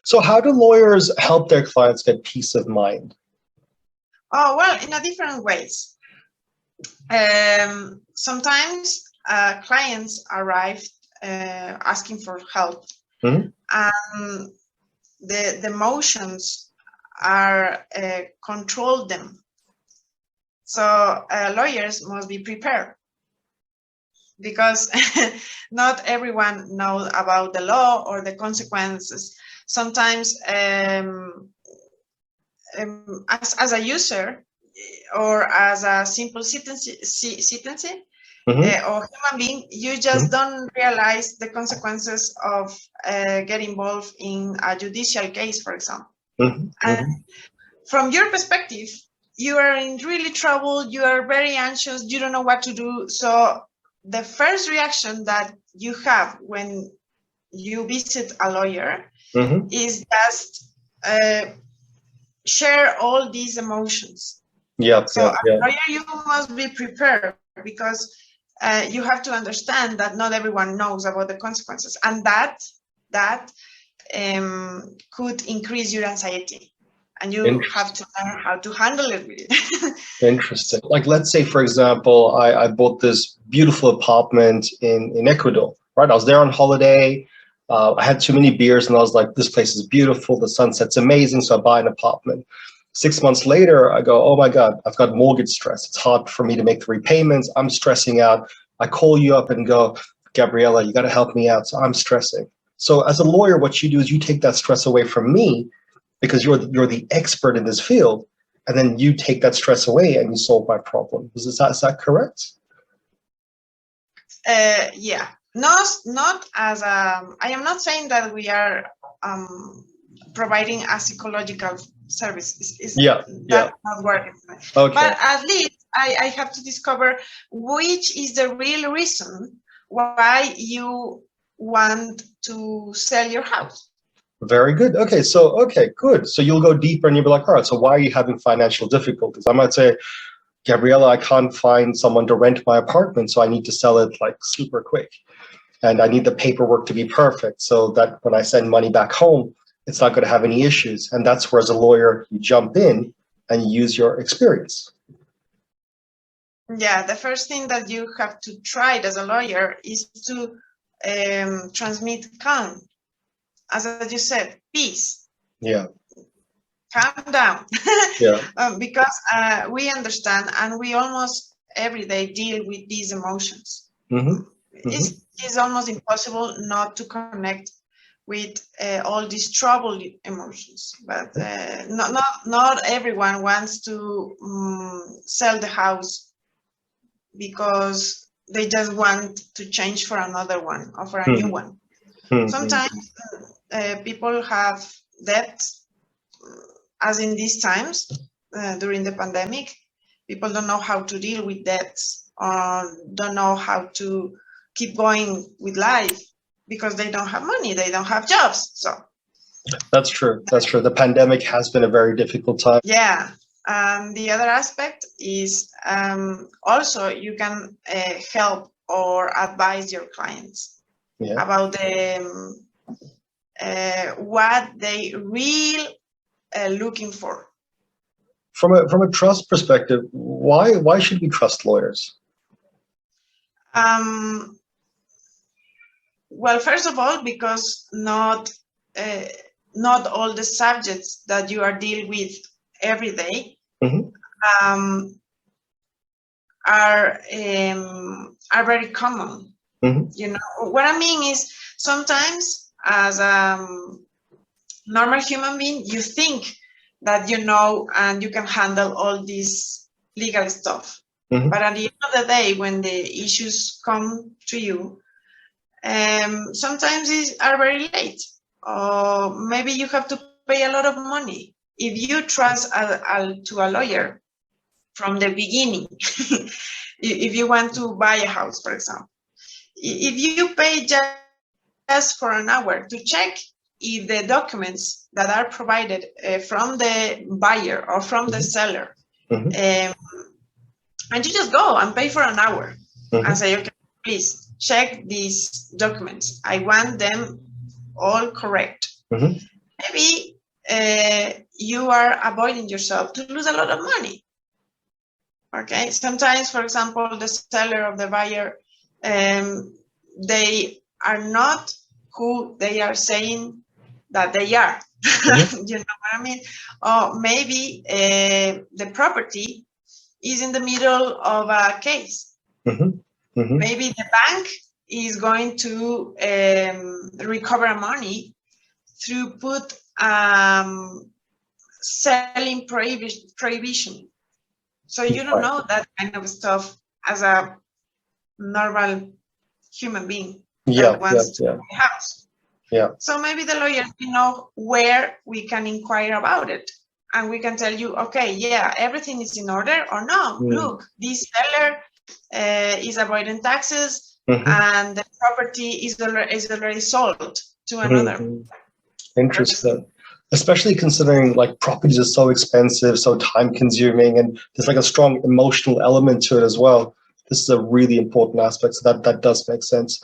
So how do lawyers help their clients get peace of mind? Oh, well, in a different ways. Sometimes clients arrive asking for help, Mm-hmm. and the emotions are control them. So lawyers must be prepared, because not everyone knows about the law or the consequences. Sometimes as a user or as a simple citizen or human being, you just don't realize the consequences of getting involved in a judicial case, for example. And from your perspective, you are in really trouble, you are very anxious, you don't know what to do. So the first reaction that you have when you visit a lawyer is just share all these emotions. So a lawyer, you must be prepared, because you have to understand that not everyone knows about the consequences, and that could increase your anxiety, and you have to learn how to handle it with it. Interesting. Like, let's say, for example, I bought this beautiful apartment in Ecuador, right? I was there on holiday. I had too many beers and I was like, this place is beautiful. The sunset's amazing. So I buy an apartment. 6 months later, I go, oh my God, I've got mortgage stress. It's hard for me to make the repayments. I'm stressing out. I call you up and go, Gabriella, you got to help me out. So I'm stressing. So as a lawyer, what you do is you take that stress away from me, because you're the expert in this field. And then you take that stress away and you solve my problem. Is that correct? Yeah. Not as I am not saying that we are providing a psychological service. That's not working. Okay. But at least I have to discover which is the real reason why you want to sell your house. Very good. Okay, good. So you'll go deeper and you'll be like, all right, so why are you having financial difficulties? I might say, Gabriella, I can't find someone to rent my apartment, so I need to sell it like super quick. And I need the paperwork to be perfect so that when I send money back home, it's not going to have any issues. And that's where, as a lawyer, you jump in and you use your experience. Yeah, the first thing that you have to try as a lawyer is to transmit calm. As you said, peace. Yeah. Calm down. Yeah. Because we understand, and we almost every day deal with these emotions. It's almost impossible not to connect with all these troubled emotions. But not everyone wants to sell the house because they just want to change for another one or for a new one. Sometimes people have debt, as in these times during the pandemic. People don't know how to deal with debts, or don't know how to keep going with life because they don't have money, they don't have jobs. So that's true. That's true. The pandemic has been a very difficult time. Yeah. The other aspect is also you can help or advise your clients about the what they really looking for. From a trust perspective, why should we trust lawyers? Well, first of all, because not all the subjects that you are dealing with every day are very common. You know what I mean is, sometimes as a normal human being, you think that you know and you can handle all this legal stuff. But at the end of the day, when the issues come to you, sometimes these are very late, or maybe you have to pay a lot of money. If you trust to a lawyer from the beginning, if you want to buy a house, for example, if you pay just for an hour to check if the documents that are provided from the buyer or from the seller, and you just go and pay for an hour and say, okay, please check these documents. I want them all correct. maybe you are avoiding yourself to lose a lot of money. Okay, sometimes, for example, the seller or the buyer, they are not who they are saying that they are. You know what I mean? Or maybe the property is in the middle of a case. Maybe the bank is going to recover money through put selling prohibition. So you don't know that kind of stuff as a normal human being that wants to buy a house. So maybe the lawyers know where we can inquire about it, and we can tell you, okay, yeah, everything is in order, or no, look, this seller is avoiding taxes, and the property is already sold to another. Interesting. Especially considering like properties are so expensive, so time consuming, and there's like a strong emotional element to it as well. This is a really important aspect, so that does make sense.